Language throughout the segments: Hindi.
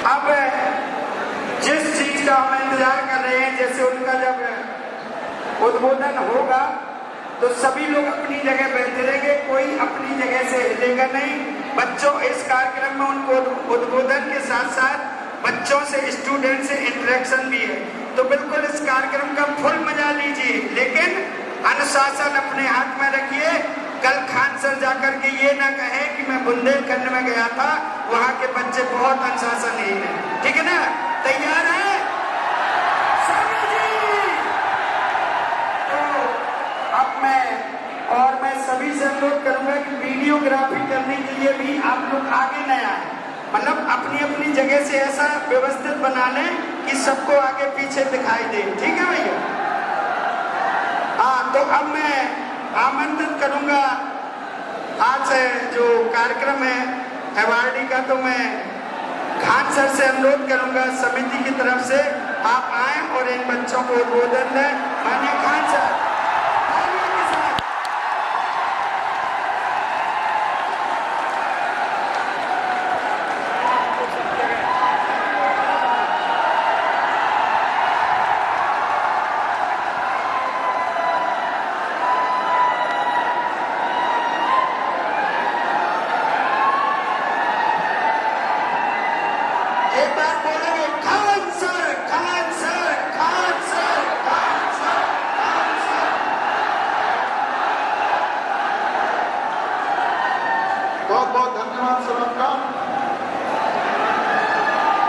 अब जिस चीज का हम इंतजार कर रहे हैं, जैसे उनका जब उद्बोधन होगा तो सभी लोग अपनी जगह बैठे रहेंगे, कोई अपनी जगह से हिलेगा नहीं। बच्चों, इस कार्यक्रम में उनको उद्बोधन के साथ साथ बच्चों से, स्टूडेंट से इंटरेक्शन भी है, तो बिल्कुल इस कार्यक्रम का फुल मजा लीजिए, लेकिन अनुशासन अपने हाथ में रखिए। कल खान सर जाकर के ये ना कहे कि मैं बुंदेलखंड में गया था, वहां के बच्चे बहुत अनुशासनहीन है। ठीक है ना? तैयार है स्वामी जी? तो अब मैं सभी से अनुरोध करूंगा कि वीडियोग्राफी करने के लिए भी आप लोग आगे न आए, मतलब अपनी अपनी जगह से ऐसा व्यवस्थित बना लें कि सबको आगे पीछे दिखाई दे। ठीक है भैया? हाँ, तो अब मैं आमंत्रित करूंगा आज जो कार्यक्रम है अवार्डी का, तो मैं खान सर से अनुरोध करूंगा समिति की तरफ से आप आए और इन बच्चों को उद्बोधन दें। माननीय खान सर, एक बार बोलेंगे Khan sir, Khan sir, Khan sir, Khan sir, Khan sir. बहुत बहुत धन्यवाद सर आपका।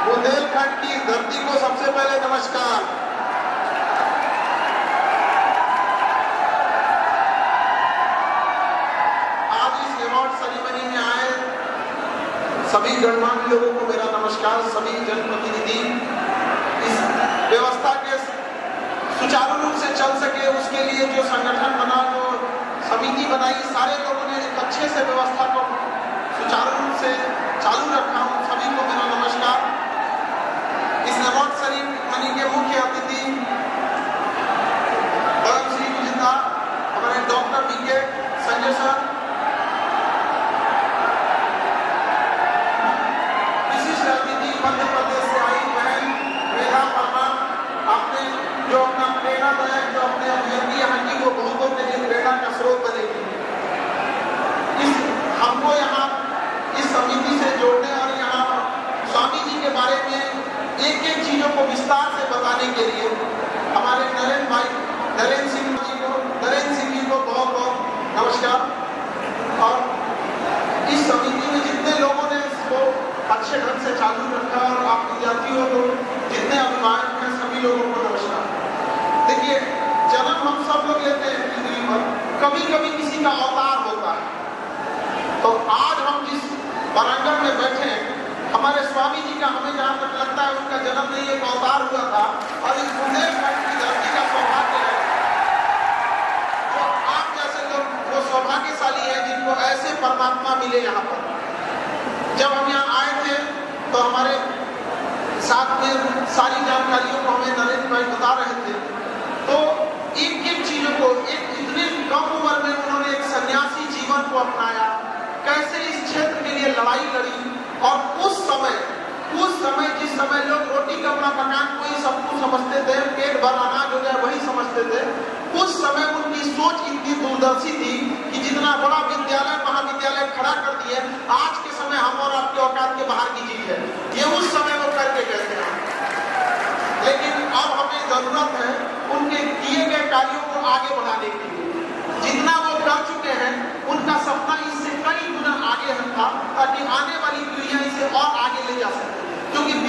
बुंदेलखंड की धरती को सबसे पहले नमस्कार। आज इस अवार्ड सेरेमनी में आए सभी गणमान्य लोगों को मेरा नमस्कार। सभी जनप्रतिनिधि, इस व्यवस्था के सुचारू रूप से चल सके उसके लिए जो संगठन बना, जो समिति बनाई, सारे लोगों ने एक अच्छे से व्यवस्था को सुचारू रूप से चालू रखा। हूं सभी को मेरा नमस्कार। इस अवार्ड सेरेमनी के मुख्य अतिथि पद्मश्री विजेता हमारे doctor BK Sanjay sir, Madhya Pradesh से आई बहन मेधा वर्मा, आपने जो अपना प्रेरणादायक, जो अपने अभिव्यक्ति यहाँ की, वो बहुतों के लिए प्रेरणा का स्रोत बनेगी। हमको यहाँ इस समिति से जोड़ने और यहाँ स्वामी जी के बारे में एक एक चीजों को विस्तार से बताने के लिए हमारे नरेंद्र सिंह जी को बहुत बहुत नमस्कार। और इस समिति में जितने लोगों ने इसको अच्छे ढंग से चालू रखा और आप विद्यार्थियों को, जितने अभिभावक हैं, सभी लोगों को नमस्कार। देखिए, जन्म हम सब लोग लेते हैं पृथ्वी पर, कभी कभी किसी का अवतार होता है। तो आज हम जिस वारांगण में बैठे हैं, हमारे स्वामी जी का, हमें जहाँ तक लगता है उनका जन्म नहीं, एक अवतार हुआ था। और इस बुंदेलखंड की धरती का सौभाग्य है, तो आप जैसे लोग वो सौभाग्यशाली है जिनको ऐसे परमात्मा मिले यहाँ पर। जब हम यहाँ आए थे तो हमारे साथ में सारी जानकारियों को हमें नरेंद्र भाई बता रहे थे, तो एक एक चीजों को, एक इतने कम उम्र में उन्होंने एक सन्यासी जीवन को अपनाया, कैसे इस क्षेत्र के लिए लड़ाई लड़ी। और उस समय जिस समय लोग रोटी कपड़ा मकान कोई सब कुछ समझते थे, पेट भर अनाज हो जाए वही समझते थे, उस समय उनकी सोच इतनी दूरदर्शी थी कि जितना बड़ा विद्यालय महाविद्यालय खड़ा कर दिए, आज के समय हम और आपके औकात के बाहर की चीज है, ये उस समय वो करके गए थे। लेकिन अब हमें जरूरत है उनके किए गए कार्यों को आगे बढ़ाने की। जितना वो कर चुके हैं, उनका सपना इससे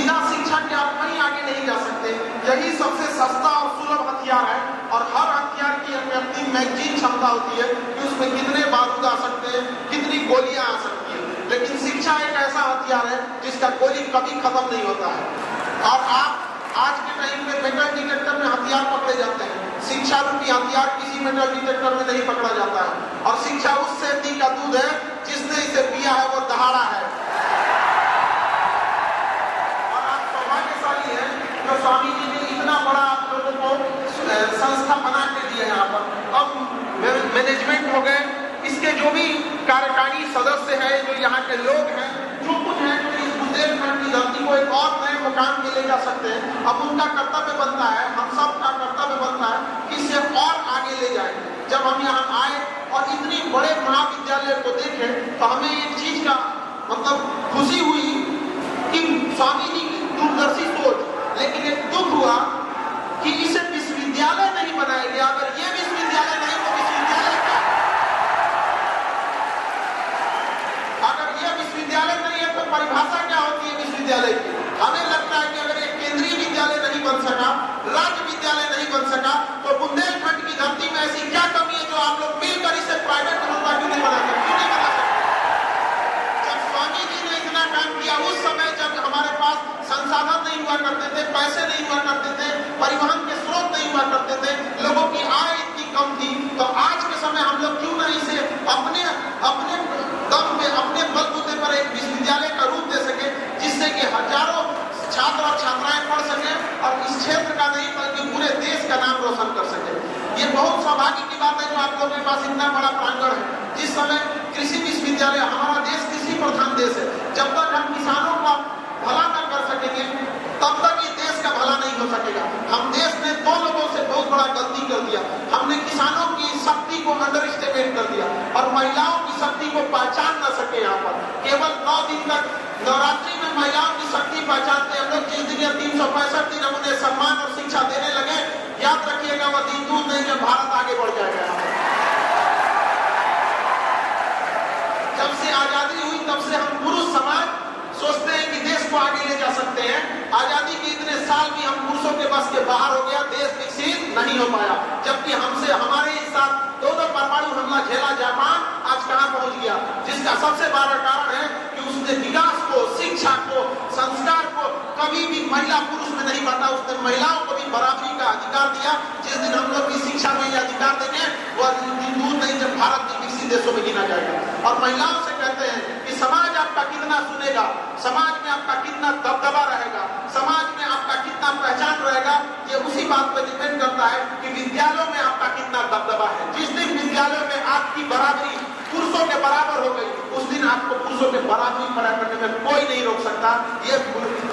बिना शिक्षा के आप कहीं आगे नहीं जा सकते। यही सबसे सस्ता और सुलभ हथियार है और हर हथियार की अपनी मैगजीन क्षमता होती है कि उसमें कितने बारूद आ सकते हैं, कितनी गोलियां आ सकती है। लेकिन शिक्षा एक ऐसा हथियार है जिसका गोली कभी खत्म नहीं होता है। और आप आज के टाइम में मेटल डिटेक्टर में हथियार पकड़े जाते हैं, शिक्षा रूपी हथियार किसी मेटल डिटेक्टर में नहीं पकड़ा जाता है। और शिक्षा उस सेती का दूध है जिसने इसे पिया है वो दहाड़ा है। और आप सौभाग्यशाली हैं जो स्वामी जी ने इतना बड़ा आप लोगों को संस्था बना के दिया यहाँ पर। अब मैनेजमेंट हो गए, इसके जो भी कार्यकारी सदस्य है, जो यहाँ के लोग हैं, जो कुछ है, जो इस बुंदेलखंड की धरती को एक और नए मुकाम में ले जा सकते हैं। अब उनका कर्तव्य बनता है, हम सब का कर्तव्य बनता है कि इसे और आगे ले जाए। जब हम यहाँ आए और इतनी बड़े महाविद्यालय को देखे तो हमें एक चीज का मतलब खुशी हुई कि स्वामी जी की दूरदर्शी सोच। लेकिन एक दुख हुआ कि इसे विश्वविद्यालय नहीं बनाया गया। अगर ये विश्वविद्यालय नहीं तो विश्वविद्यालय क्या? अगर ये विश्वविद्यालय नहीं है तो परिभाषा क्या होती है विश्वविद्यालय की? हमें लगता है कि अगर ये केंद्रीय विद्यालय नहीं बन सका, राज्य विद्यालय नहीं बन सका, तो बुंदेलखंड की धरती में ऐसी क्या कमी है जो आप लोग मिलकर इसे प्राइवेट संस्था क्यों नहीं बना सकते? क्यों नहीं बना सकते? जब स्वामी जी ने इतना काम किया, उस समय जब हमारे पास संसाधन नहीं हुआ करते थे, पैसे नहीं हुआ करते थे, परिवहन के स्रोत नहीं हुआ करते थे, लोगों की आय इतनी कम थी, तो आज के समय हम लोग क्यों नहीं इसे अपने दम पे, अपने बलबूते पर एक विश्वविद्यालय का रूप दे सके, जिससे कि हजारों छात्र और छात्राएं पढ़ सके और इस क्षेत्र का नहीं बल्कि पूरे देश का नाम रोशन कर सके। ये बहुत सौभाग्य की बात है जो आप लोगों के पास इतना बड़ा प्रांगण है। जिस समय कृषि विश्वविद्यालय, हमारा देश कृषि प्रधान देश है, जब तक हम किसानों का भला न कर सकेंगे तब तक ये देश का भला नहीं हो सकेगा। हम देश ने दो लोगों से बहुत बड़ा गलती कर दिया। हमने किसानों की शक्ति को अंडर एस्टिमेट कर दिया और महिलाओं की शक्ति को पहचान न सके। यहाँ पर केवल 9 दिन तक नवरात्रि में महिलाओं की शक्ति पहचानते हम लोग। जिस दिन या 365 दिन हम उन्हें सम्मान और शिक्षा देने लगे, याद रखिएगा वह दिन दूर नहीं जब भारत आगे बढ़ जाएगा। जब से आजादी हुई तब से हम पुरुष समाज सोचते हैं कि देश को आगे ले जा सकते हैं। आजादी के इतने साल भी हम पुरुषों के बस के बाहर हो गया, देश विकसित नहीं हो पाया। जबकि हमसे हमारे साथ 2 परमाणु हमला झेला जापान आज कहां पहुंच गया, जिसका सबसे बड़ा कारण है कि उसने विकास को, शिक्षा को, संस्कार को कभी भी महिला पुरुष में नहीं बांटा। उसने महिलाओं को भी बराबरी का अधिकार दिया। जिस दिन हम लोग की शिक्षा में यह अधिकार देंगे वह दिन दूर नहीं जब भारत के विकसित देशों में गिना जाएगा। और महिलाओं से कहते हैं कि समाज आपका कितना सुनेगा, समाज में आपका कितना दबदबा रहेगा, समाज में आपका कितना पहचान रहेगा, ये उसी बात पर डिपेंड करता है कि विद्यालयों में आपका कितना दबदबा है। जिस दिन विद्यालयों में आपकी बराबरी पुरुषों के बराबर हो गई, उस दिन आपको पुरुषों के बराबरी खड़ा करने में कोई नहीं रोक सकता। ये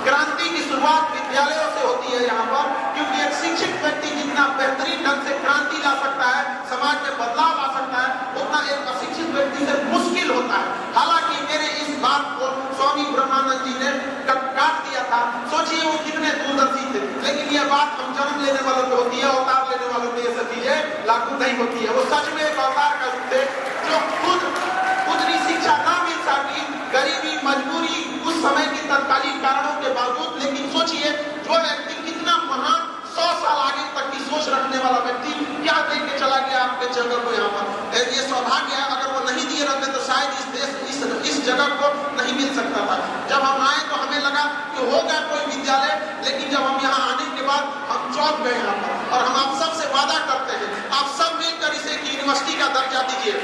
क्रांति की शुरुआत विद्यालयों से होती है यहाँ पर, क्योंकि एक शिक्षित व्यक्ति जितना बेहतरीन ढंग से क्रांति ला सकता है, समाज में बदलाव ला सकता है, उतना एक अशिक्षित व्यक्ति से मुश्किल होता है। हालांकि मेरे इस बात को स्वामी ब्रह्मानंद जी ने काट दिया था। सोचिए वो कितने दूरदर्शी थे, लेकिन यह बात हम जन्म लेने वालों पे होती है, अवतार लेने वालों पे ये सब चीजें लागू नहीं होती है। वो सच में एक अवतार का रूप थे जो खुद उतनी शिक्षा ना मिल सकी, गरीबी, मजबूरी, उस समय की तत्कालीन कारणों के बावजूद। लेकिन सोचिए जो व्यक्ति कितना महान, 100 साल आगे तक की सोच रखने वाला व्यक्ति क्या दे के चला गया आपके जगह को। यहाँ पर ये सौभाग्य है, अगर वो नहीं दिए रहते तो शायद इस देश इस जगह को नहीं मिल सकता था। जब हम आए तो हमें लगा कि होगा कोई विद्यालय, लेकिन जब हम यहाँ आने के बाद हम चौंक गए यहाँ पर। और हम आप सबसे वादा करते हैं, आप सब मिलकर इसे एक यूनिवर्सिटी का दर्जा दीजिए।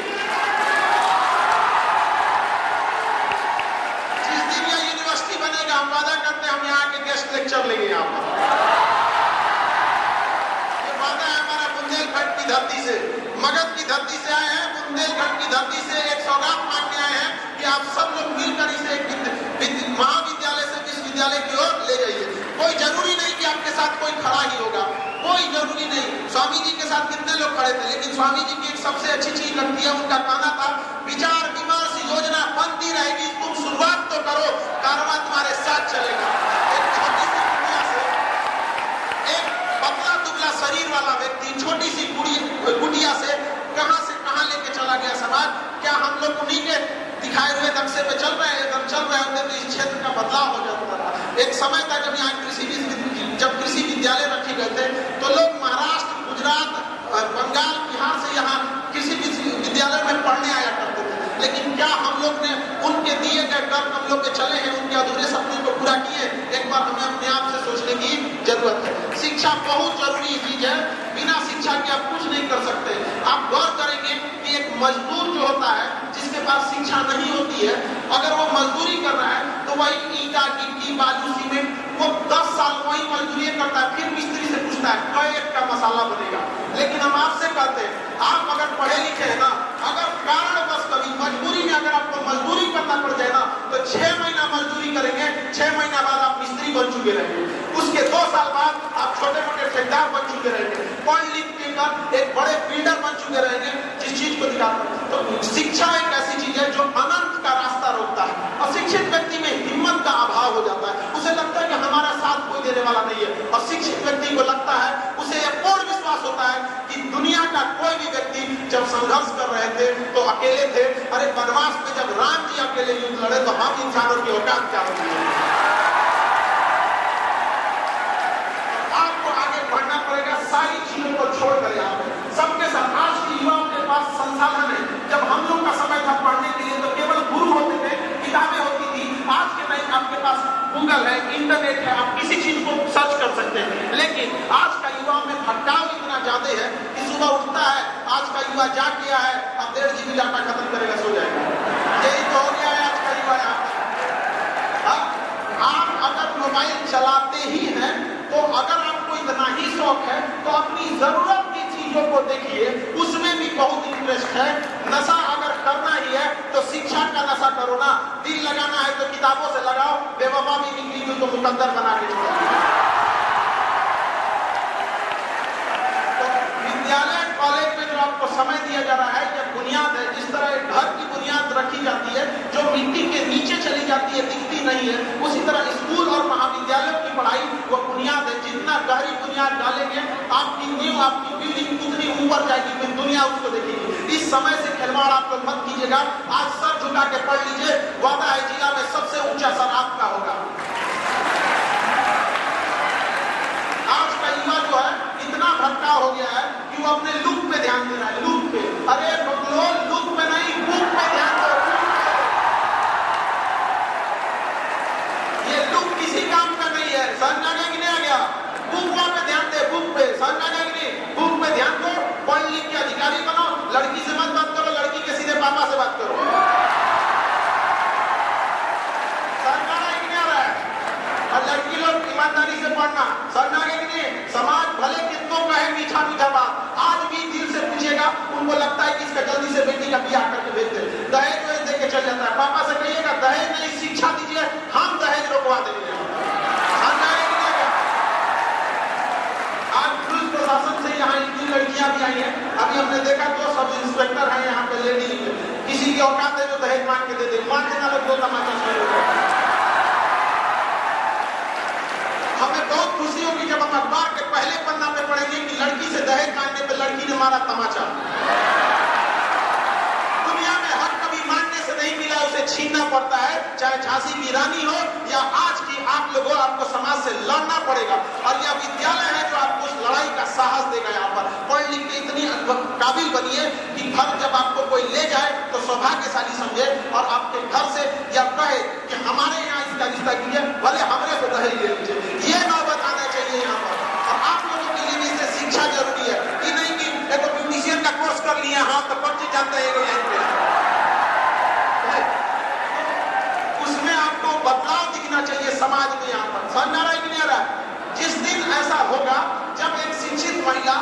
जिस दिन यह यूनिवर्सिटी बनेगा हम वादा करते हैं हम यहाँ के गेस्ट लेक्चर लेंगे। यहाँ पर ये वादा है हमारा। बुंदेलखंड की धरती से, मगध की धरती से आए हैं, बुंदेलखंड की धरती से एक सौगात मांगने आए हैं कि आप सब लोग मिलकर इसे महाविद्यालय से विश्वविद्यालय की ओर ले जाइए। कोई जरूरी नहीं कि आपके साथ कोई खड़ा ही होगा, कोई जरूरी नहीं। स्वामी जी के साथ कितने लोग खड़े थे, लेकिन स्वामी जी की एक सबसे अच्छी चीज लगती है, उनका कहना था विचार विमर्श योजना बनती रहेगी, तुम शुरुआत तो करो, कारवां तुम्हारे साथ चलेगा। एक छोटी सी दुनिया से एक पतला दुबला शरीर वाला व्यक्ति छोटी सी गुड़िया से कहां लेके चला गया समाज। क्या हम लोग उन्हीं के दिखाए हुए नक्शे पे चल रहे हैं? अगर चल रहे होते तो इस क्षेत्र का बदलाव हो जाता था। एक समय था जब यहाँ जब कृषि विद्यालय रखे गए थे तो लोग महाराष्ट्र, गुजरात, बंगाल, बिहार से यहाँ कृषि विद्यालय में पढ़ने आया करते थे। लेकिन क्या हम लोग ने उनके दिए गए कर्म हम लोग के चले हैं, उनके अधूरे सपने को पूरा किए? एक बार हमें अपने आप से सोचने की जरूरत है। शिक्षा बहुत जरूरी चीज है, बिना शिक्षा के आप कुछ नहीं कर सकते। आप गौर करेंगे कि एक मजदूर जो होता है जिसके पास शिक्षा नहीं होती है, अगर वो मजदूरी कर रहा है तो वही ईंटा, गिट्टी, बालू, सीमेंट, वो 10 साल वही मजदूरी करता है, फिर मिस्त्री से पूछता है कई का मसाला बनेगा। लेकिन हम आपसे कहते हैं, आप अगर पढ़े लिखे हैं ना, अगर कारणवश कभी मजबूरी में अगर आपको मजदूरी करना पड़ जाए ना, तो 6 महीना मजदूरी करेंगे, 6 महीना बाद आप मिस्त्री बन चुके रहेंगे, उसके 2 साल बाद आप छोटे मोटे ठेकेदार बन चुके रहेंगे, पढ़ लिख कर एक बड़े बिल्डर बन चुके रहेंगे, जिस चीज को दिखाते हैं। तो शिक्षा एक ऐसी चीज है जो अनंत का रास्ता रोकता है। अशिक्षित व्यक्ति में हिम्मत का अभाव हो जाता है, उसे लगता है कि हमारा साथ कोई देने वाला नहीं है। और शिक्षित व्यक्ति को लगता है, उसे यह पूर्ण विश्वास होता है कि दुनिया का कोई भी व्यक्ति जब संघर्ष कर रहे थे तो अकेले थे। अरे वनवास में जब राम जी अकेले युद्ध लड़े तो हम इंसानों की औकात क्या होती है? आपको आगे बढ़ना पड़ेगा, सारी चीजों को छोड़कर यहाँ पे सबके साथ। आज के युवाओं के पास संसाधन है। जब हम लोग का समय था पढ़ने के लिए तो केवल गुरु होते थे, किताबें होती थी। आज के टाइम आपके पास गूगल है, इंटरनेट है, आप किसी चीज को सर्च कर सकते हैं। लेकिन आज का युवा में भटकाव इतना ज्यादा है कि सुबह उठता है, आज का युवा जाग गया है, अब 1.5 GB डाटा खत्म करेगा, सो जाएगा। यही तो हो गया है आज का युवा। आप अगर मोबाइल चलाते ही हैं तो अगर आपको इतना ही शौक है तो अपनी जरूरत की चीजों को देखिए, उसमें भी बहुत इंटरेस्ट है। नशा अगर करना ही है तो शिक्षा का नशा करो ना। दिल लगाना है तो किताबों से लगाओ, बेवफा भी निकली तो मुकद्दर बना के छोड़ो। तो विद्यालय, कॉलेज में जो आपको समय दिया जा रहा है, यह बुनियाद है। जिस तरह एक घर की बुनियाद रखी जाती है जो मिट्टी के नीचे चली जाती है, दिखती नहीं है, उसी तरह स्कूल और महाविद्यालयों की पढ़ाई वो बुनियाद है। जितना गहरी बुनियाद डालेंगे आपकी नींव, आपकी बिल्डिंग उतनी ऊपर जाएगी, फिर दुनिया उसको देखेगी। इस समय से खिलवाड़ आप लोग मत कीजिएगा। आज सर झुका के पढ़ लीजिए, वादा है जिला में सबसे ऊंचा सर आपका होगा। आज का युवा जो है इतना भटकाव हो गया है कि वो अपने लुक पे ध्यान दे रहा है, लुक पे। अरे लुक पे नहीं, बुक पे ध्यान दो। ये लुक किसी काम का नहीं है। समझ आ गया कि नहीं आ गया? बुक पे ध्यान दे, बुक पे। समझ आ गया कि नहीं? बुक पे ध्यान दो, पढ़ लिख के अधिकारी बनो। लड़की से मत बात करो, लड़की के सीधे पापा से बात करो। समझ आ रहा है कि नहीं आ रहा है? और लड़की लोग ईमानदारी से पढ़ना। समझ आ गया कि नहीं? समाज भले कितनों कहे मीठा मीठा बात, आज भी दिल से पूछेगा, उनको लगता है कि इसका जल्दी से बेटी का ब्याह करके भेज दे। दहेज वहेज दे के चल जाता है। पापा से कहिएगा दहेज नहीं, शिक्षा दीजिए, हम दहेज रोकवा देंगे। आज पुलिस प्रशासन से यहाँ इतनी लड़कियां भी आई हैं। अभी हमने देखा 2 सब इंस्पेक्टर हैं यहाँ पे लेडी, किसी की औकात है जो दहेज मांग के दे दे, मांग देना लोग 2 तमाचा शुरू हो गया। हमें बहुत खुशी होगी जब हम अखबार के पहले पन्ना पे पढ़ेंगे कि लड़की से दहेज मांगने पे लड़की ने मारा तमाचा। दुनिया में हक कभी मांगने से नहीं मिला, उसे छीनना पड़ता है। चाहे झांसी की रानी हो या आज की आप लोगों, आपको समाज से लड़ना पड़ेगा। और यह विद्यालय है जो आपको उस लड़ाई का साहस देगा। यहाँ पर पढ़ लिख के इतनी काबिल बनिए कि घर जब आपको कोई ले जाए तो सौभाग्यशाली समझे और आपके घर से यह कहे कि हमारे यहाँ इसका रिश्ता कीजिए, भले हमरे से दहेज ले लीजिए। ये नौबत आना चाहिए यहाँ पर। और आप लोगों के लिए भी इससे शिक्षा जरूरी है कि नहीं कि एक ब्यूटिशियन का कोर्स कर लिया, हाँ तो कब चीज जानते हैं उसमें आपको बदलाव दिखना चाहिए समाज में। यहाँ पर समझ आ रहा है कि नहीं आ रहा है? जिस दिन ऐसा होगा जब एक शिक्षित महिला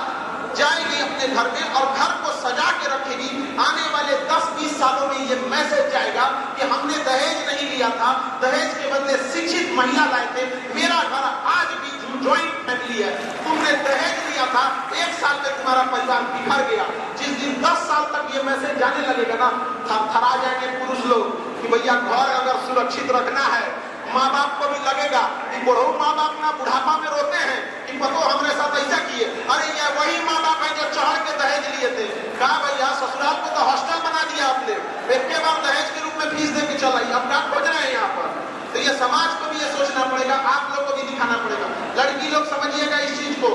जाएगी अपने घर में और घर को सजा के रखेगी, आने वाले 10-20 सालों में ये मैसेज जाएगा कि हमने दहेज नहीं लिया था, दहेज के बदले शिक्षित महिला लाए थे। मेरा घर आज भी ज्वाइंट फैमिली है, तुमने दहेज लिया था, 1 साल में तुम्हारा परिवार बिखर गया। जिस दिन 10 साल तक ये मैसेज जाने लगेगा ना, थरथरा जाएंगे पुरुष लोग कि भैया घर अगर सुरक्षित रखना है। माँ बाप को भी लगेगा कि बुढ़ऊ माँ बाप ना बुढ़ापा में रोते हैं कि पतो हमारे साथ ऐसा किए। अरे ये वही माँ बाप है जो चढ़ के दहेज लिए थे। कहा भैया ससुराल को तो हॉस्टल बना दिया आपने, एक के बार दहेज के रूप में फीस दे के चलाई, अब क्या खोज रहे हैं यहाँ पर? तो ये समाज को भी ये सोचना पड़ेगा। सिखाना पड़ेगा। लड़की लोग समझिएगा इस चीज को,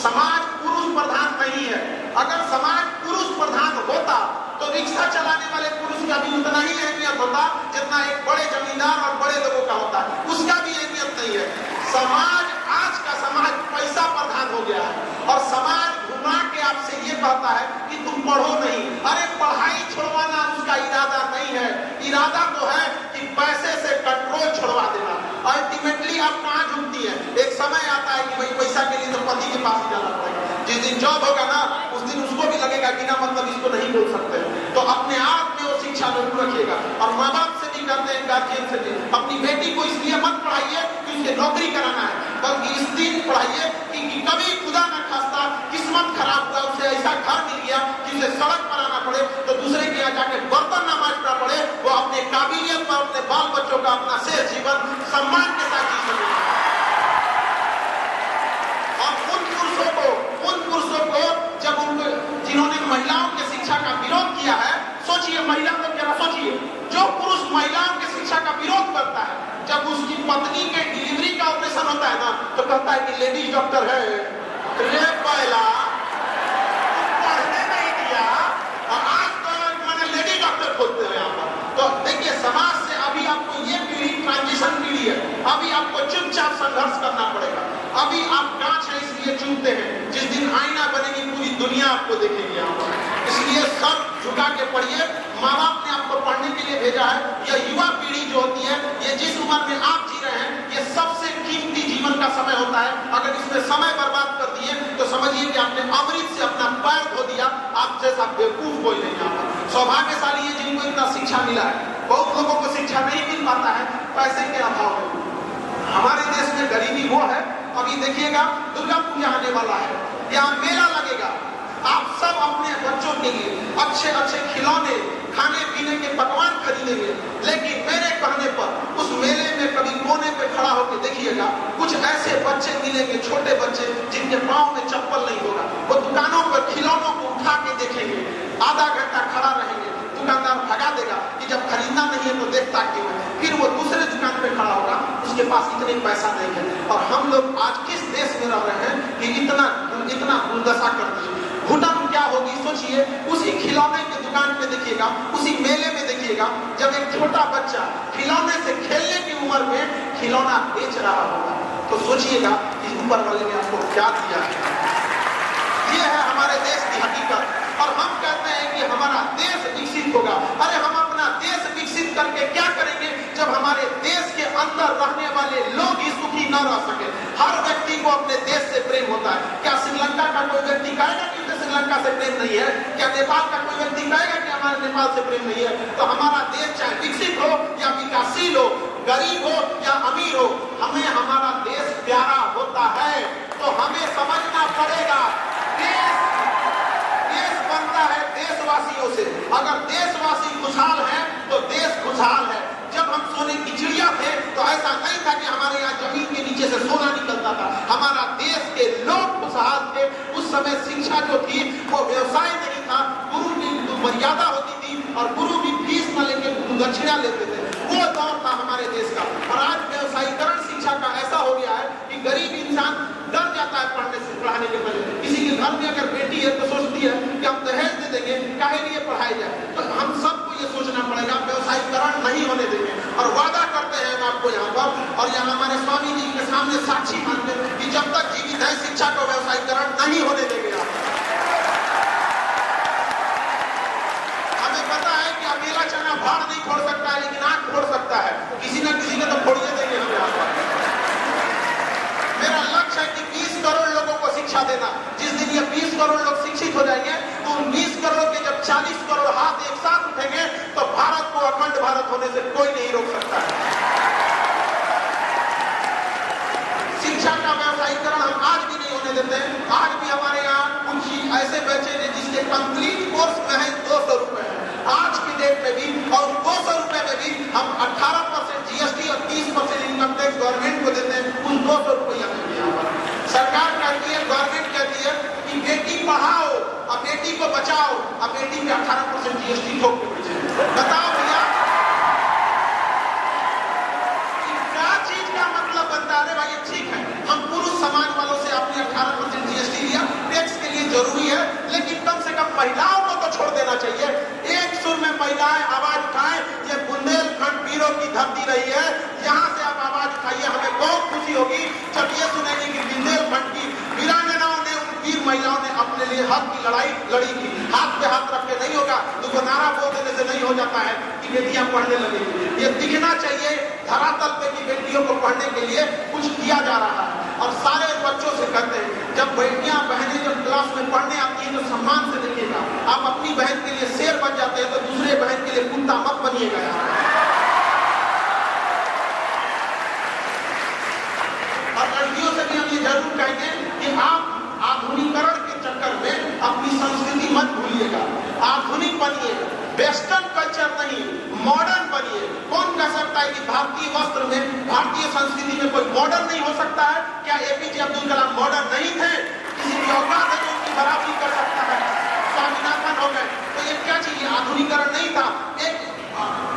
समाज पुरुष प्रधान नहीं है। अगर समाज पुरुष प्रधान होता तो रिक्शा चलाने वाले पुरुष का भी उतना ही अहमियत होता जितना एक बड़े जमींदार और बड़े लोगों का होता है, उसका भी अहमियत नहीं है। समाज, आज का समाज पैसा प्रधान हो गया है और समाज घुमा के आपसे ये कहता है कि तुम पढ़ो नहीं। अरे पढ़ाई छुड़वाना उसका इरादा नहीं है, इरादा तो है कि पैसे से कंट्रोल छुड़वा देना। अल्टीमेटली आप कहाँ झुकती है? एक समय आता है कि भाई पैसा के लिए तो पति के पास ही जाना पड़ेगा। जिस दिन जॉब होगा ना उस दिन उसको भी लगेगा कि ना मतलब इसको नहीं बोल सकते। तो अपने आप में वो शिक्षा जरूर रखिएगा और माँ बाप से भी करते हैं, गार्जियन से भी। अपनी बेटी को इसलिए मत पढ़ाइए कि उसे नौकरी कराना है, बल्कि इस दिन पढ़ाइए कि कभी खुदा न खास्ता किस्मत खराब हुआ, उसे ऐसा घर मिल गया कि उसे सड़क पर आना पड़े तो दूसरे के यहाँ जाके बर्तन न मांजना पड़े, वो अपने काबिलियत पर अपने बाल बच्चों का अपना शेष जीवन सम्मान के साथ जी सके। और उन पुरुषों को जब उनको, जिन्होंने महिलाओं की शिक्षा का विरोध किया है, सोचिए महिला लोग जरा सोचिए, जो पुरुष महिलाओं की शिक्षा का विरोध करता है, जब उसकी पत्नी के डिलीवरी का ऑपरेशन होता है ना तो कहता है कि लेडीज डॉक्टर है। रे पहला पढ़ने नहीं दिया और आज तो मैंने लेडी डॉक्टर खोलते हैं यहाँ पर। तो देखिए समाज से अभी आपको ये पीढ़ी ट्रांजिशन पीढ़ी है, अभी आपको चुपचाप संघर्ष करना पड़ेगा। अभी आप कांच है इसलिए चुनते हैं, जिस दिन आईना बनेगी पूरी दुनिया आपको देखेगी यहाँ पर। इसलिए सब झुका के पढ़िए। माँ बाप ने आपको पढ़ने के लिए भेजा है। यह युवा पीढ़ी जो होती है, ये जिस उम्र में आप जी रहे हैं, ये सबसे कीमती जीवन का समय होता है। अगर इसमें समय बर्बाद कर दिए तो समझिए कि आपने अमृत से अपना पैर धो दिया। आप जैसा बेवकूफ कोई नहीं यहाँ पर। सौभाग्यशाली है जिनको इतना शिक्षा मिला है। बहुत लोगों को शिक्षा नहीं मिल पाता है पैसे के अभाव में। हमारे देश में गरीबी वो है, अभी देखिएगा दुर्गा पूजा आने वाला है, यहाँ मेला लगेगा। आप सब अपने बच्चों के लिए अच्छे अच्छे खिलौने, खाने पीने के पकवान खरीदेंगे, लेकिन मेरे कहने पर उस मेले में कभी कोने पे खड़ा होकर देखिएगा, कुछ ऐसे बच्चे मिलेंगे, छोटे बच्चे जिनके पाँव में चप्पल नहीं होगा। वो दुकानों पर खिलौनों को उठा के देखेंगे, आधा घंटा खड़ा रहेंगे, दुकानदार भगा देगा कि जब खरीदना नहीं है तो देखता क्यों है। फिर वो दूसरे दुकान पे खड़ा होगा, उसके पास इतने पैसा नहीं है। और हम लोग आज किस देश में रह रहे हैं कि इतना दुर्दशा करती है। घुटन क्या होगी सोचिए। उसी खिलौने के दुकान पे देखिएगा, उसी मेले में देखिएगा, जब एक छोटा बच्चा खिलौने से खेलने की उम्र में खिलौना बेच रहा होगा, तो सोचिएगा कि ऊपर वाले ने आपको क्या दिया है। ये है हमारे देश की हकीकत। और हम कहते हैं कि हमारा देश विकसित होगा। अरे हम अपना देश विकसित करके क्या करेंगे जब हमारे देश के अंदर रहने वाले लोग ही सुखी न रह सके। हर व्यक्ति को अपने देश से प्रेम होता है। क्या श्रीलंका का कोई व्यक्ति कहेगा कि उसे श्रीलंका से प्रेम नहीं है? क्या नेपाल का कोई व्यक्ति कहेगा कि हमारे नेपाल से प्रेम नहीं है? तो हमारा देश चाहे विकसित हो या विकासशील हो, गरीब हो या अमीर हो, हमें हमारा देश प्यारा होता है। तो हमें समझना पड़ेगा देश बनता है देशवासियों से। अगर देशवासी खुशहाल हैं तो देश खुशहाल है। जब हम सोने की चिड़िया थे तो ऐसा नहीं था कि हमारे यहाँ जमीन के नीचे से सोना निकलता था। हमारा देश के लोग खुशहाल थे। उस समय शिक्षा जो थी वो व्यवसाय नहीं था, गुरु की मर्यादा होती थी और गुरु भी फीस न लेके दक्षिणा लेते थे। वो दौर था हमारे देश का। और आज व्यवसायीकरण शिक्षा का ऐसा हो गया है कि गरीब इंसान डर जाता है पढ़ाने के पहले। किसी के घर में अगर बेटी है तो सोचती है कि हम दहेज दे देंगे, काहे लिए पढ़ाई जाए। तो हम सबको ये सोचना पड़ेगा, व्यवसायीकरण नहीं होने देंगे। और वादा करते हैं हम आपको यहाँ पर, और यहाँ हमारे स्वामी जी के सामने साक्षी मानते हैं कि जब तक जीवित है शिक्षा को व्यवसायीकरण नहीं होने देंगे। हमें पता है कि अकेला चना भाड़ नहीं फोड़ सकता है, लेकिन आंख फोड़ सकता है। किसी न किसी को तो फोड़िए देंगे हम यहाँ पर। मेरा लक्ष्य है कि 20 करोड़ लोगों को शिक्षा देना। जिस दिन ये 20 करोड़ लोग शिक्षित हो जाएंगे तो उन 20 करोड़ के जब 40 करोड़ हाथ एक साथ उठेंगे तो भारत को अखंड भारत होने से कोई नहीं रोक सकता है। शिक्षा का व्यवसायीकरण हम आज भी नहीं होने देते हैं। आज भी हमारे यहाँ कुछ ऐसे बच्चे हैं जिसके कंप्लीट कोर्स में है 200 रुपए है आज की डेट में भी। और 200 रुपए में भी हम 18% जीएसटी और 30% इनकम टैक्स गवर्नमेंट को देते हैं। उन 200 रुपया में भी यहाँ पर सरकार कहती है, गवर्नमेंट कहती है कि बेटी पढ़ाओ और बेटी को बचाओ, और बेटी पे 18% जीएसटी ठोक के पीछे। बताओ भैया क्या चीज का मतलब बनता है, अरे भाई ठीक है, हम पुरुष समाज वालों से आपने 18% जीएसटी लिया, टैक्स के लिए जरूरी है, लेकिन कम से कम महिलाओं को तो छोड़ देना चाहिए। एक सुर में महिलाएं आवाज उठाएं, ये बुंदेलखंड वीरों की धरती रही है, यहाँ से आप आवाज उठाइए। हमें बहुत खुशी होगी जब ये सुनेंगे कि बुंदेलखंड की वीरांगनाओं ने, वीर महिलाओं ने अपने लिए हक की लड़ाई लड़ी थी। हाथ पे हाथ रख के नहीं होगा, तो नारा बोल देने से नहीं हो जाता है कि बेटियां पढ़ने लगेंगी। ये दिखना चाहिए धरातल पे कि बेटियों को पढ़ने के लिए कुछ किया जा रहा है। और सारे बच्चों से कहते हैं, जब बेटियां बहनें जब क्लास में पढ़ने आती हैं तो सम्मान से देखिएगा। आप अपनी बहन के लिए शेर बन जाते हैं तो दूसरे बहन के लिए कुत्ता मत बनिएगा। और लड़कियों से भी हम ये जरूर कहेंगे कि आप आधुनिकीकरण के चक्कर में अपनी संस्कृति मत भूलिएगा। आधुनिक बनिए, वेस्टर्न कल्चर नहीं, मॉडर्न बनिए। कौन कह सकता है कि भारतीय वस्त्र में, भारतीय संस्कृति में कोई मॉडर्न नहीं हो सकता है? क्या एपीजे अब्दुल कलाम मॉडर्न नहीं थे? किसी की औकात है जो उनकी बराबरी कर सकता है? स्वामीनाथन हो गए, तो ये क्या चीज? आधुनिकीकरण नहीं था।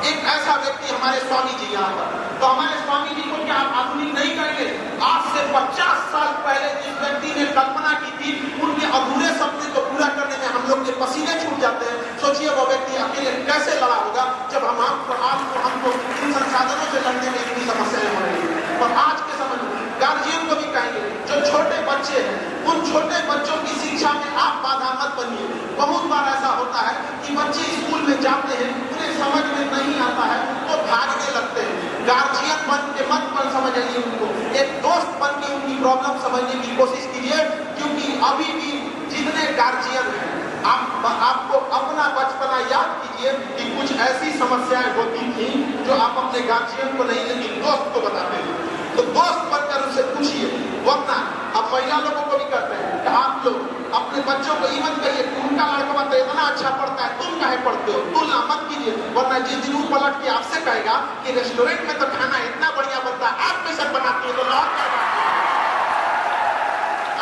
एक ऐसा व्यक्ति हमारे स्वामी जी यहाँ पर, तो हमारे स्वामी जी को क्या आप आधुनिक नहीं करेंगे? आज से 50 साल पहले जिस व्यक्ति ने कल्पना की थी, उनके अधूरे सपने को पूरा करने में हम लोग के पसीने छूट जाते हैं। सोचिए वो व्यक्ति अकेले कैसे लड़ा होगा जब हमको इन संसाधनों से लड़ने में इतनी समस्याएं हो रही है। और आज के समय में गार्जियन को भी कहेंगे, जो छोटे बच्चे हैं, उन छोटे बच्चों की शिक्षा में आप बाधा मत बनिए। बहुत बार ऐसा होता है कि बच्चे स्कूल में जाते हैं, उन्हें समझ में नहीं आता है तो भागने लगते हैं। गार्जियन बन के मत समझिए उनको, एक दोस्त बन के उनकी प्रॉब्लम समझने की कोशिश कीजिए। क्योंकि अभी भी जितने गार्जियन हैं, आपको अपना बचपना याद कीजिए कि कुछ ऐसी समस्याएं होती थी जो आप अपने गार्जियन को नहीं लेकिन दोस्त को बताते हैं। तो दोस्त बनकर उनसे पूछिए। वरना अब महिला लोगों को भी करते हैं कि आप लोग अपने बच्चों को इवन कहिए कि उनका लड़का तो इतना अच्छा पढ़ता है, तुम काहे पढ़ते हो? तुलना मत कीजिए। वरना जिस दिन वो पलट के आपसे कहेगा कि रेस्टोरेंट में तो खाना इतना बढ़िया बनता है, आप कैसे बनाती है? तो लौट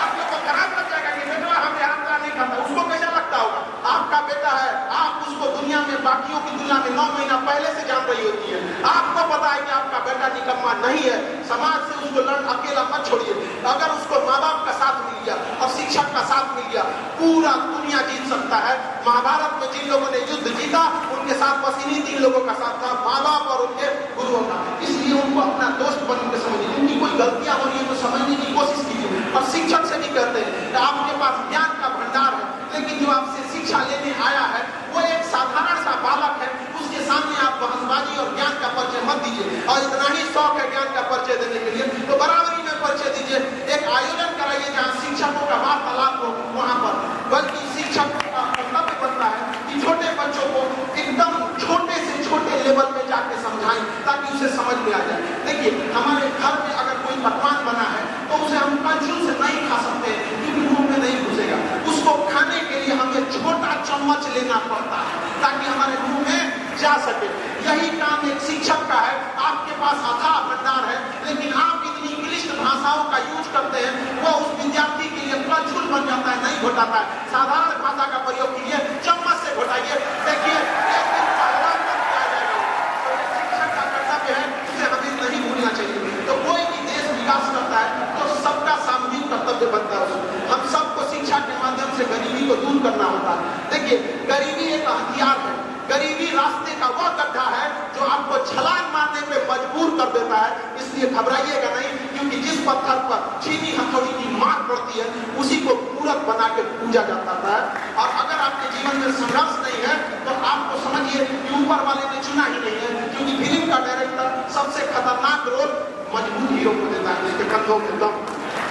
आप लोग को खराब लग जाएगा कि बेटा हमें हाथ नहीं खाता। उसको कैसा लगता होगा? आपका बेटा है, आप उसको दुनिया में बाकियों की तुलना में 9 महीना पहले से जान रही होती है। आपको पता है कि आपका बेटा निकम्मा नहीं है। समाज से उसको अकेला मत छोड़िए। अगर उसको माँ बाप का साथ मिल गया और शिक्षक का साथ मिल गया, पूरा दुनिया जीत सकता है। महाभारत में जिन लोगों ने युद्ध जीता, उनके साथ बस इन्हीं 3 लोगों का साथ था, माँ बाप और उनके गुरुओं का। इसलिए उनको अपना दोस्त बन के समझिए। उनकी कोई गलतियां हो रही है तो समझने की कोशिश कीजिए। और शिक्षक से भी कहते हैं कि आपके पास ज्ञान का भंडार है, लेकिन जो आपसे शिक्षा लेने आया है वो एक साधारण सा बालक है। उसके सामने आप बहसबाजी और ज्ञान का परिचय मत दीजिए। और इतना ही शौक है ज्ञान का परिचय देने के लिए तो बराबरी में परिचय दीजिए। एक आयोजन कराइए जहाँ शिक्षकों का वार्तालाप हो वहां पर। बल्कि शिक्षकों का कर्तव्य बनता है कि छोटे बच्चों को एकदम छोटे से छोटे लेवल में जाके समझाएं ताकि उसे समझ में आ जाए। देखिए, हमारे घर में अगर कोई पकवान बना है तो उसे हम कंचू से नहीं खा सकते क्योंकि मुंह में नहीं घुसेगा। उसको खाने के लिए हमें छोटा चम्मच लेना पड़ता है ताकि हमारे मुंह में जा सके। यही काम एक शिक्षक का है। आपके पास अथाह भंडार है, लेकिन आप इतनी क्लिष्ट भाषाओं का यूज करते हैं, वो उस विद्यार्थी के लिए कलछुल बन जाता है, नहीं घोटाता है। साधारण भाषा का प्रयोग कीजिए, चम्मच से घोटाइए। देखिए, एक दिन पहलवान बन के आ जाएगा। तो ये शिक्षक का कर्तव्य है, उसे हमें नहीं भूलना चाहिए। तो कोई भी देश विकास करता है तो सबका सामूहिक कर्तव्य बनता है। हम सबको शिक्षा के माध्यम से गरीबी को दूर करना होता है। देखिए, गरीबी एक हथियार है। गरीबी रास्ते का वह गड्ढा है जो आपको छलांग मारने पे मजबूर कर देता है। इसलिए घबराइएगा नहीं, क्योंकि जिस पत्थर पर चीनी हथौड़ी की मार पड़ती है उसी को पूरक बना के पूजा जाता है। और अगर आपके जीवन में संघर्ष नहीं है तो आपको समझिए कि ऊपर वाले ने चुना ही नहीं है। क्योंकि फिल्म का डायरेक्टर सबसे खतरनाक रोल मजबूत हीरो को देता है, जिसके कंधों में दम।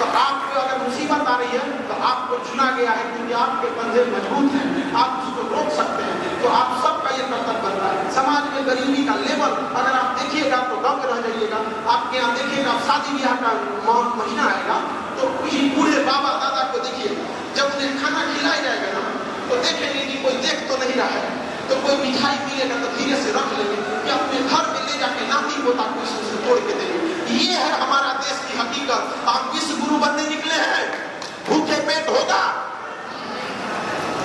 तो आपको अगर मुसीबत आ रही है तो आपको चुना गया है क्योंकि आपके कंधे मजबूत हैं, आप उसको रोक सकते हैं। तो आप सबका ये कर्तव्य बनता है। समाज में गरीबी का लेवल अगर आप देखिएगा तो दंग रह जाइएगा। आपके यहाँ देखिएगा शादी ब्याह का महीना आएगा तो किसी बूढ़े बाबा दादा को देखिए, जब उन्हें खाना खिलाया जाएगा ना तो देखेंगे कि कोई देख तो नहीं रहा है, तो कोई मिठाई मिलेगा तो धीरे से रख लेंगे कि अपने घर में ले जाके नाती पोता को इससे तोड़ के देंगे। ये है हमारा देश की हकीकत। आप विश्व गुरु बनने निकले हैं, भूखे पेट होगा।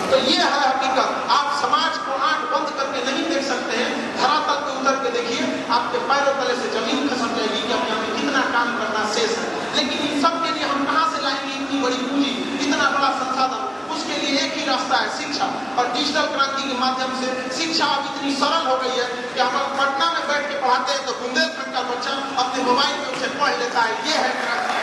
तो ये है हकीकत। आप समाज को आंख बंद करके नहीं देख सकते हैं। धरातल पे उतर के देखिए, आपके पैरों तले से जमीन खसक जाएगी कि अपने हमें कितना काम करना शेष है। लेकिन इन सब के लिए हम कहाँ से लाएंगे इतनी बड़ी पूंजी, इतना बड़ा संसाधन? उसके लिए एक ही रास्ता है, शिक्षा। और डिजिटल क्रांति के माध्यम से शिक्षा अब इतनी सरल हो गई है कि हम पटना में बैठ के पढ़ाते हैं तो बुंदेलखंड का बच्चा अपने मोबाइल में उसे पढ़ लेता है। ये है क्रांति।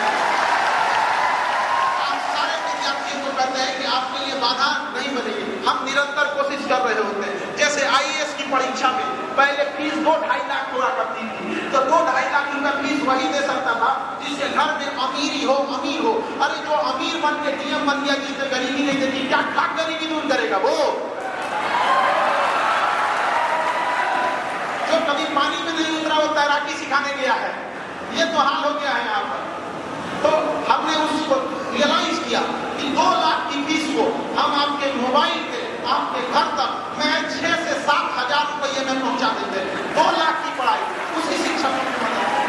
आप सारे विद्यार्थियों को कहते हैं कि आपके लिए बाधा नहीं बनेगी। हम निरंतर कोशिश कर रहे होते हैं। जैसे IAS की परीक्षा में पहले फीस 2-2.5 लाख हुआ करती थी, तो 2-2.5 लाख रुपया फीस वही दे सकता था जिसके घर में अमीर हो। अरे जो अमीर बन के DM बन गया, जिसने गरीबी नहीं देखी, क्या खाक गरीबी दूर करेगा वो? जो कभी पानी में नहीं उतरा वो तैराकी सिखाने गया है। ये तो हाल हो गया है यहाँ पर। तो हमने उसको रियलाइज किया कि 2 लाख की फीस को हम आपके मोबाइल पे, आपके घर तक मैं 6 से 7 हजार रुपये में पहुंचा देते हैं। 2 लाख की पढ़ाई उसी शिक्षकों की मदद से।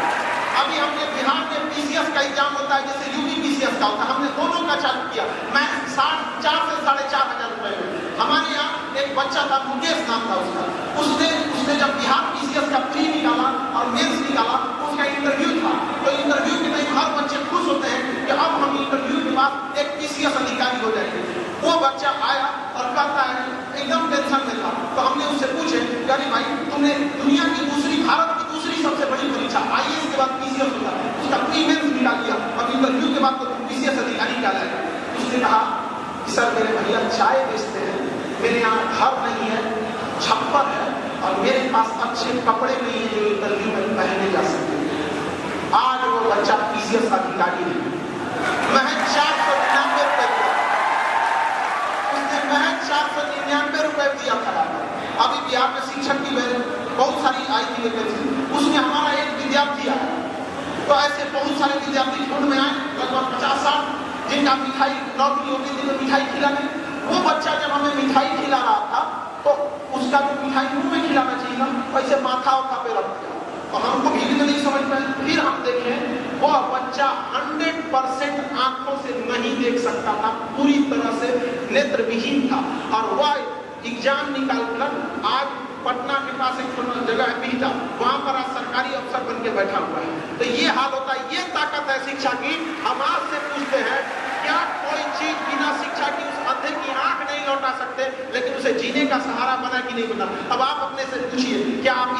अभी हमने बिहार में PCS का एग्जाम होता है, जैसे UP PCS का होता है, हमने दोनों का चालू किया। मैं 4 से 4.5 हजार रुपए में। हमारे यहाँ एक बच्चा था, मुकेश नाम था उसका, उसने जब बिहार PCS का प्री निकाला और मेंस निकाला, उसका इंटरव्यू था। तो इंटरव्यू के टाइम हर बच्चे खुश होते हैं कि अब हम इंटरव्यू के बाद एक PCS अधिकारी हो जाएंगे। वो बच्चा आया और कहता है, एकदम टेंशन में था। तो हमने उससे पूछे, अरे भाई तुमने दुनिया की भारत की दूसरी सबसे बड़ी परीक्षा IAS के बाद PCS होता है, उसका प्री मेंस निकाल लिया और इंटरव्यू के बाद तो PCS अधिकारी क्या लाएगा? उसने कहा सर मेरे भैया चाय बेचते हैं, मेरे यहाँ घर नहीं है, छप्पर है और मेरे पास अच्छे कपड़े नहीं है जो इंटरव्यू में पहने जा सकते। आज वो बच्चा PCS अधिकारी है। महज 499 रुपए दिया, उसने महज 499 रुपए दिया था। अभी बिहार में शिक्षक की बहुत सारी आई थी वैकेंसी, उसमें हमारा एक विद्यार्थी आया। तो ऐसे बहुत सारे विद्यार्थी झुंड में आए, लगभग 50-60, जिनका मिठाई नौकरी होती थी तो मिठाई खिलाने। वो बच्चा जब हमें मिठाई खिला रहा था तो उसका जो मिठाई मुंह में खिलाना चाहिए ना, वैसे माथा पे रख दिया और हमको भी नहीं समझ पाए। फिर हम देखें वो बच्चा 100% आंखों से नहीं देख सकता था, पूरी तरह से नेत्रविहीन था और वह एग्जाम निकालकर आज पटना के पास एक जगह है बिहटा, वहां पर आज सरकारी अफसर बन के बैठा हुआ है। तो ये हाल होता है। ये ताकत है शिक्षा की। हम आज से पूछते हैं, क्या कोई चीज बिना शिक्षा की उस अंधे की आंख नहीं लौटा सकते, लेकिन उसे जीने का सहारा बना कि नहीं बना? अब आप अपने से पूछिए, क्या आप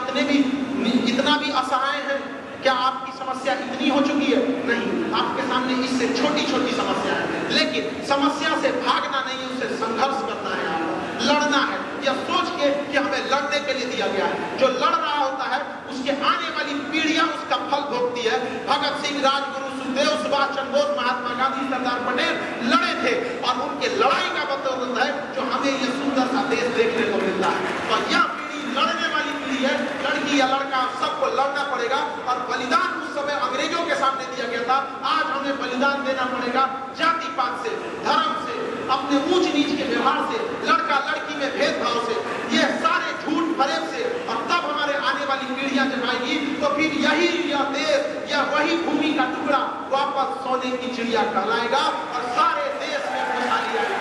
इतना भी असहाय हैं? क्या आपकी समस्या इतनी हो चुकी है? नहीं, आपके सामने इससे छोटी छोटी समस्या है, लेकिन समस्या से भागना नहीं, उसे संघर्ष करना है, लड़ना है। यह सोच के कि हमें लड़ने के लिए दिया गया है। जो लड़ रहा होता है उसके आने वाली पीढ़ियां उसका फल भोगती है। भगत सिंह, राजगुरु, सुखदेव, सुभाष चंद्र बोस, महात्मा गांधी, सरदार पटेल लड़े थे और उनके लड़ाई का बदौलत है जो हमें यह सुंदर सा देश देखने को मिलता है। तो यह पीढ़ी लड़ने वाली पीढ़ी है। लड़की या लड़का सबको लड़ना पड़ेगा और बलिदान उस समय अंग्रेजों के सामने दिया गया था। आज हमें बलिदान देना पड़ेगा जाति पात से, धर्म से, अपने ऊंच नीच के व्यवहार से, लड़का लड़की में भेदभाव से, ये सारे झूठ फरेब से। और तब हमारे आने वाली पीढ़ियां जब आएगी तो फिर यह देश, यह वही भूमि का टुकड़ा वापस सोने की चिड़िया कहलाएगा और सारे देश में खुशहाली आएगी।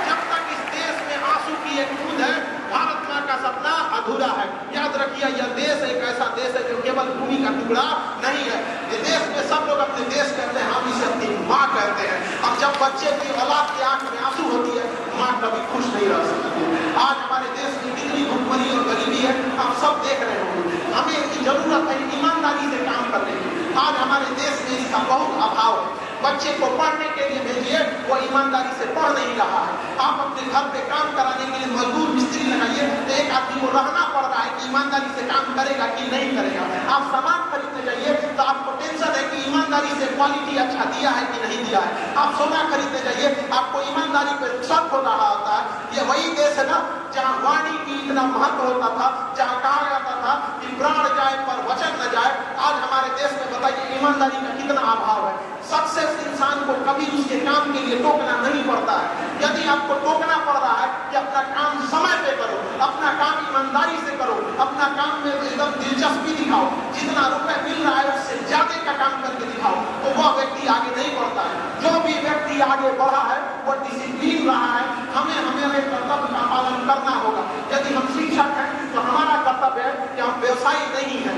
जब तक इस देश में आंसू की एक बूंद है, भारत मां का सपना अधूरा है। याद रखिए, यह देश एक ऐसा देश है जो केवल भूमि का टुकड़ा नहीं है। ये देश में सब लोग अपने देश कहते हैं, हम इसे अपनी माँ कहते हैं। अब जब बच्चे की औलाद की आंख में आंसू होती है, माँ कभी खुश नहीं रह सकती। आज हमारे देश में कितनी भुखमरी और गरीबी है, हम सब देख रहे होंगे। हमें इसकी जरूरत है ईमानदारी से काम करने की। आज हमारे देश में इसका बहुत अभाव है। बच्चे को पढ़ने के लिए भेजिए, वो ईमानदारी से पढ़ नहीं रहा है। आप अपने घर पे काम कराने के लिए मजदूर मिस्त्री लगाइए, तो एक आदमी को रहना पड़ रहा है कि ईमानदारी से काम करेगा कि नहीं करेगा। आप सामान खरीदने जाइए तो आपको टेंशन है कि ईमानदारी से क्वालिटी अच्छा दिया है कि नहीं दिया है। आप सोना खरीदने जाइए, आपको ईमानदारी पे शक हो रहा होता है। ये वही देश है ना जहाँ वाणी की इतना महत्व होता था, जहाँ कहा जाता था कि प्राण जाए पर वचन न जाए। आज हमारे देश में बताइए ईमानदारी का कितना अभाव है। सक्सेस इंसान को कभी उसके काम के लिए टोकना नहीं पड़ता है। यदि आपको टोकना पड़ रहा है कि अपना काम समय पे करो, अपना काम ईमानदारी से करो, अपना काम में एकदम दिलचस्पी दिखाओ, जितना रुपए मिल रहा है उससे ज्यादा का काम करके दिखाओ, तो वह व्यक्ति आगे नहीं बढ़ता है। जो भी व्यक्ति आगे बढ़ा है वो डिसिप्लिन रहा है। हमें कर्तव्य का पालन करना होगा। यदि हम शिक्षक हैं तो हमारा कर्तव्य है कि हम व्यवसायी नहीं है।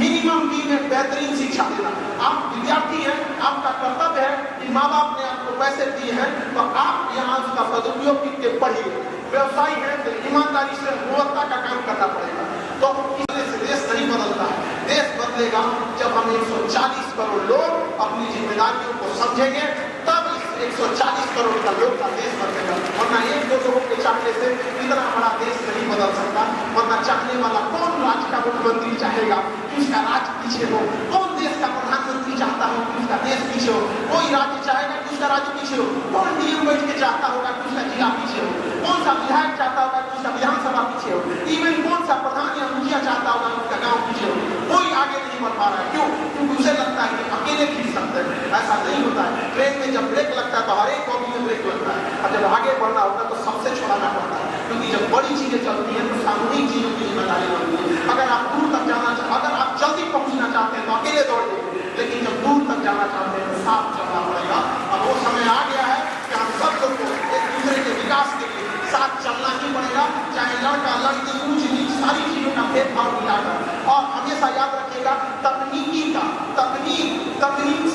मिनिमम की में बेहतरीन शिक्षा देना। आप विद्यार्थी हैं, आपका कर्तव्य है कि माँ बाप ने आपको पैसे दिए हैं तो आप यहाँ उसका सदुपयोग करके पढ़िए। व्यवसायी है तो ईमानदारी से गुणवत्ता का काम करना पड़ेगा। तो इससे देश नहीं बदलता है। देश बदलेगा जब हम 140 करोड़ लोग अपनी जिम्मेदारियों को समझेंगे, तब इस 140 करोड़ का लोग का देश बदलेगा। वरना एक दो लोगों के चाहने से इतना बड़ा देश नहीं बदल सकता। वरना चाहने वाला कौन राज्य का मुख्यमंत्री चाहेगा कि उसका राज्य पीछे हो? कौन देश का प्रधानमंत्री चाहता हो कि उसका देश पीछे हो? कोई राज्य चाहेगा कि उसका राज्य पीछे हो? कौन डीएम बैठ के चाहता होगा कि उसका जिला पीछे हो? कौन सा विधायक चाहता होगा कि उसका विधानसभा पीछे हो? इवन कौन सा प्रधान या मुखिया चाहता होगा कि उसका गांव पीछे हो? कोई आगे नहीं बढ़ पा रहा है। क्यों? क्योंकि उसे लगता है कि अकेले खींच सकते हैं। ऐसा नहीं होता है। ट्रेन में जब ब्रेक लगता है तो हर एक बॉगी में ब्रेक लगता है, और जब आगे बढ़ना होता है तो सबसे छोड़ाना पड़ता है। क्योंकि जब बड़ी चीजें चलती हैं तो सामूहिक चीजों की जिम्मेदारी बनती है। अगर आप दूर तक जाना अगर आप जल्दी पहुंचना चाहते हैं तो अकेले दौड़िए, लेकिन जब दूर तक जाना चाहते हैं तो साथ चलना पड़ेगा। अब वो समय आ गया है कि हम सब लोग को एक दूसरे के विकास के लिए साथ चलना ही पड़ेगा। चाहे लड़का लड़की ऊंच नीच सारी चीजों का भेदभाव मिटाकर, और हमेशा याद रखिएगा तकनीक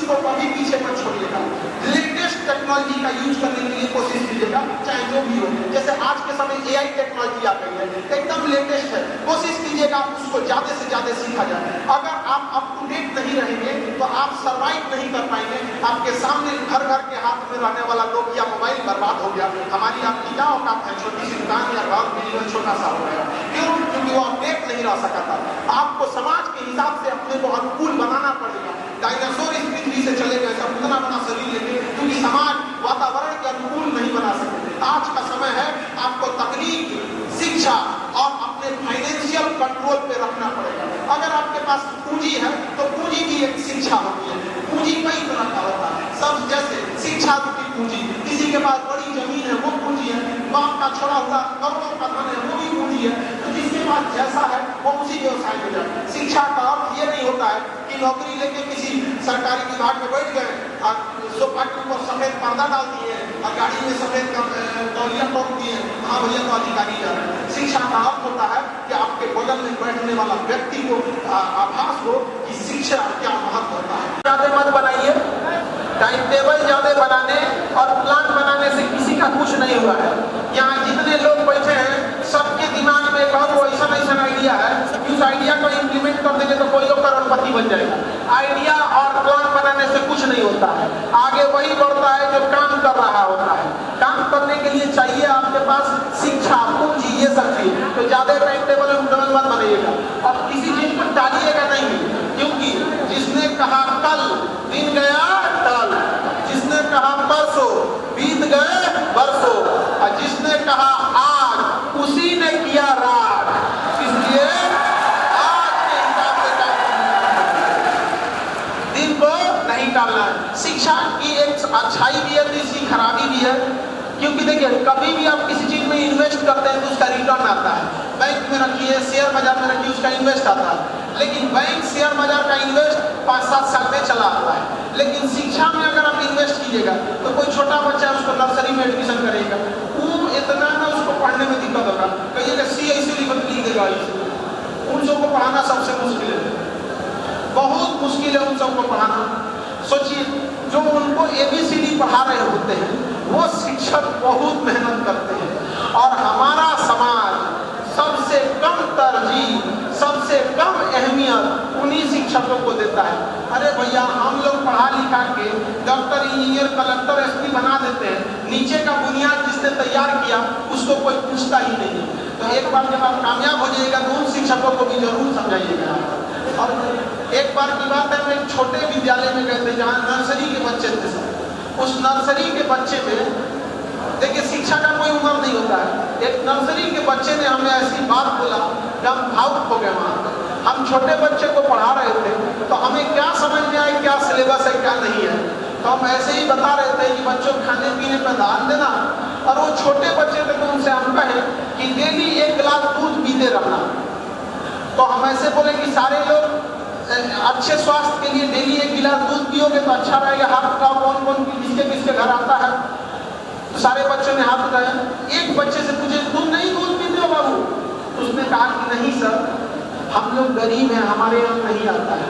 को कभी पीछे मत छोड़िएगा। लेटेस्ट टेक्नोलॉजी का यूज करने के लिए कोशिश कीजिएगा, चाहे जो भी हो। जैसे आज के समय AI टेक्नोलॉजी आ गई है, एकदम लेटेस्ट है। कोशिश कीजिएगा उसको ज्यादा से ज्यादा सीखा जाए। अगर आप अप टू डेट नहीं रहेंगे तो आप सर्वाइव नहीं कर पाएंगे। आपके सामने घर घर के हाथ में रहने वाला नोकिया मोबाइल बर्बाद हो गया। हमारी आपकी क्या औकात है? छोटी सी दुकान या घर बिजनेस छोटा सा हो गया। क्यों? क्योंकि वो अपडेट नहीं रह सका था। आपको समाज के हिसाब से अपने को अनुकूल बनाना पड़ेगा। डायनासोर इस पृथ्वी से चले गए, सब उतना बड़ा शरीर लेके, क्योंकि समाज वातावरण के अनुकूल नहीं बना सकते। आज का समय है आपको तकनीक, शिक्षा और अपने फाइनेंशियल कंट्रोल पे रखना पड़ेगा। अगर आपके पास पूंजी है तो पूंजी की एक शिक्षा होती है। पूंजी कई तरह का होता है। सब जैसे शिक्षा रूपी पूंजी, किसी के पास बड़ी जमीन है वो पूंजी है, बाप का छोड़ा हुआ करोड़ों का धन है वो भी पूंजी है। तो जिसके पास जैसा है वो उसी व्यवसाय में जाए। शिक्षा का अर्थ ये नहीं होता है कि नौकरी लेके किसी सरकारी विभाग में बैठ गए और सोफा के ऊपर सफेद पर्दा डाल दिए और गाड़ी में सफेद तौलिया टोक दिए, हाँ भैया तो अधिकारी जा रहे हैं। शिक्षा का अर्थ होता है कि आपके बगल में बैठने वाला व्यक्ति को आभास हो कि शिक्षा क्या महत्व होता है। ज्यादा मत बनाइए, टाइम टेबल ज्यादा बनाने और प्लान बनाने से किसी का कुछ नहीं हुआ है। यहाँ जितने लोग बैठे हैं सबके दिमाग में ऐसा आइडिया है कि उस आइडिया को इम्प्लीमेंट कर देंगे तो कोई लोग करोड़पति बन जाएगा। आइडिया और प्लान बनाने से कुछ नहीं होता है। आगे वही बढ़ता है जो काम कर रहा होता है। काम करने के लिए चाहिए आपके पास शिक्षा, पूंजी, ये सब चीज। तो ज्यादा टाइम टेबल मत बनाइएगा और किसी चीज को टालिएगा नहीं, क्योंकि जिसने कहा कल दिन गया कल, जिसने कहा परसों बीत गए बरसों, और जिसने कहा आज उसी ने किया रात। इसलिए आज के हिसाब से दिन को नहीं टालना है। शिक्षा की एक अच्छाई भी है तो इसकी खराबी भी है, क्योंकि देखिए कभी भी आप किसी चीज में इन्वेस्ट करते हैं तो उसका रिटर्न आता है। बैंक में रखिए, शेयर बाजार में रखिए, उसका इन्वेस्ट आता है। लेकिन बैंक शेयर बाजार का इन्वेस्ट 5-7 साल में चला आता है। लेकिन शिक्षा में अगर आप इन्वेस्ट कीजिएगा तो कोई छोटा बच्चा उसको नर्सरी में एडमिशन करेगा, वो इतना ना उसको पढ़ने में दिक्कत होगा, कहिएगा सी ऐसे लिख देगा। उन सबको पढ़ाना सबसे मुश्किल है, बहुत मुश्किल है उन सबको पढ़ाना। सोचिए जो उनको ABCD पढ़ा रहे होते हैं वो शिक्षक बहुत मेहनत करते हैं, और हमारा समाज सबसे कम तरजीह, सबसे कम अहमियत उन्हीं शिक्षकों को देता है। अरे भैया हम लोग पढ़ा लिखा के डॉक्टर, इंजीनियर, कलेक्टर, SP बना देते हैं, नीचे का बुनियाद जिसने तैयार किया उसको कोई पूछता ही नहीं। तो एक बार जब आप कामयाब हो जाइएगा तो उन शिक्षकों को भी जरूर समझाइएगा। और एक बार की बात है, मैं छोटे विद्यालय में गए थे जहाँ नर्सरी के बच्चे थे। उस नर्सरी के बच्चे में देखिए शिक्षा का कोई उम्र नहीं होता है। एक नर्सरी के बच्चे ने हमें ऐसी बात बोला कि हम भावुक हो गए। वहाँ हम छोटे बच्चे को पढ़ा रहे थे तो हमें क्या समझ में आए क्या सिलेबस है क्या नहीं है। तो हम ऐसे ही बता रहे थे कि बच्चों खाने पीने पर ध्यान देना, और वो छोटे बच्चे थे तो उनसे हम कहें कि डेली 1 गिलास दूध पीते रहना। तो हम ऐसे बोले कि सारे लोग अच्छे स्वास्थ्य के लिए डेली 1 गिलास दूध पियोगे तो अच्छा रहेगा। हाथ उठाओ कौन कौन किसके घर आता है। तो सारे बच्चों ने हाथ उठाया। एक बच्चे से पूछे तुम नहीं दूध पीते हो बाबू? उसने कहा कि नहीं सर, हम लोग गरीब हैं, हमारे यहाँ नहीं आता है।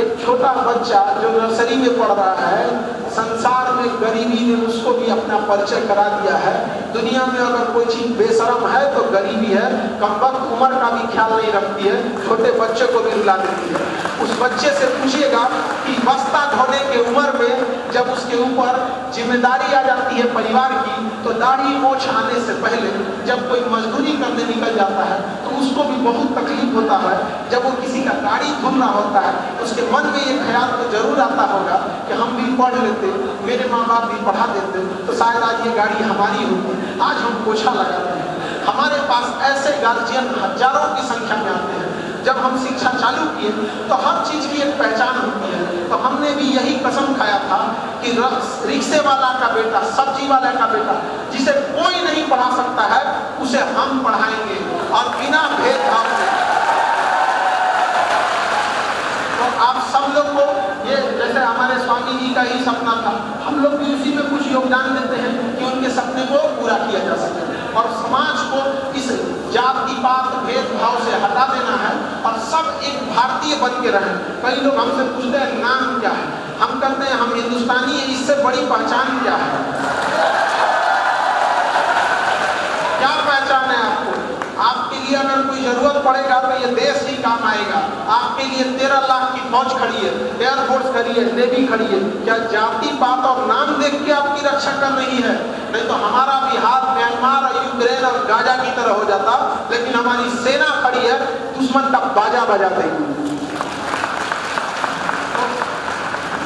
एक छोटा बच्चा जो नर्सरी में पढ़ रहा है, संसार में गरीबी ने उसको भी अपना परिचय करा दिया है। दुनिया में अगर कोई चीज बेशरम है तो गरीबी है। कमबख्त उम्र का भी ख्याल नहीं रखती है, छोटे बच्चे को भी रुला देती है। उस बच्चे से पूछिएगा कि बस्ता ढोने के उम्र में जब उसके ऊपर जिम्मेदारी आ जाती है परिवार की, तो दाढ़ी मोछ आने से पहले जब कोई मजदूरी करने निकल जाता है तो उसको भी बहुत तकलीफ होता है। जब वो किसी का गाड़ी धुल रहा होता है उसके मन में ये ख्याल तो जरूर आता होगा कि हम भी पढ़ लेते, मेरे माँ बाप भी पढ़ा देते तो शायद आज ये गाड़ी हमारी होती। आज हम पोछा लगाते हैं। हमारे पास ऐसे गार्जियन हजारों की संख्या में आते हैं। जब हम शिक्षा चालू किए तो हर चीज की एक पहचान होती है। तो हमने भी यही कसम खाया था कि रिक्शे वाला का बेटा, सब्जी वाला का बेटा, जिसे कोई नहीं पढ़ा सकता है उसे हम पढ़ाएंगे और बिना भेदभाव से। तो आप सब लोग को ये, जैसे हमारे स्वामी जी का ही सपना था, हम लोग भी उसी में कुछ योगदान देते हैं कि उनके सपने को पूरा किया जा सके और समाज को इस जाति पात भेदभाव से हटा देना है और सब एक भारतीय बन के रहें। कई लोग हमसे पूछते हैं नाम क्या है, हम कहते हैं हम हिंदुस्तानी हैं, इससे बड़ी पहचान क्या है? क्या पहचान है आपको? आपके लिए अगर कोई जरूरत पड़ेगा तो ये देश ही काम आएगा। आपके लिए 13 लाख की फौज खड़ी है, एयरफोर्स खड़ी है, नेवी खड़ी है। क्या जाति पात और नाम देख के आपकी रक्षा कर रही है? नहीं तो हमारा भी हाथ म्यांमार और यूक्रेन और गाजा की तरह हो जाता, लेकिन हमारी सेना खड़ी है दुश्मन का बाजा बजाते हुए।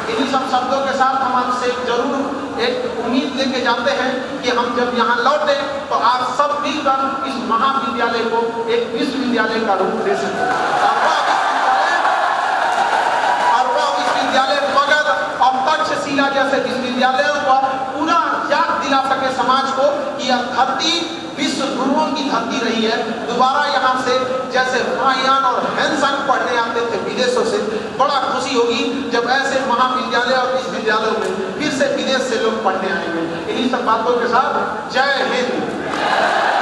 इन्हीं सब शब्दों के साथ हम आपसे जरूर एक उम्मीद लेके जाते हैं कि हम जब यहाँ लौटे तो आप सब मिलकर इस महाविद्यालय को एक विश्वविद्यालय का रूप दे सकें। और वह विश्वविद्यालय मगध और तक्षशिला जैसे विश्वविद्यालयों का पूरा याद दिला सके समाज को कि यह धरती विश्व गुरुओं की धरती रही है। दोबारा यहाँ से जैसे महायान और हैंसन पढ़ने आते थे विदेशों से, बड़ा खुशी होगी जब ऐसे महाविद्यालय और विश्वविद्यालयों में फिर से विदेश से लोग पढ़ने आएंगे। इन्हीं सब बातों के साथ जय हिंद।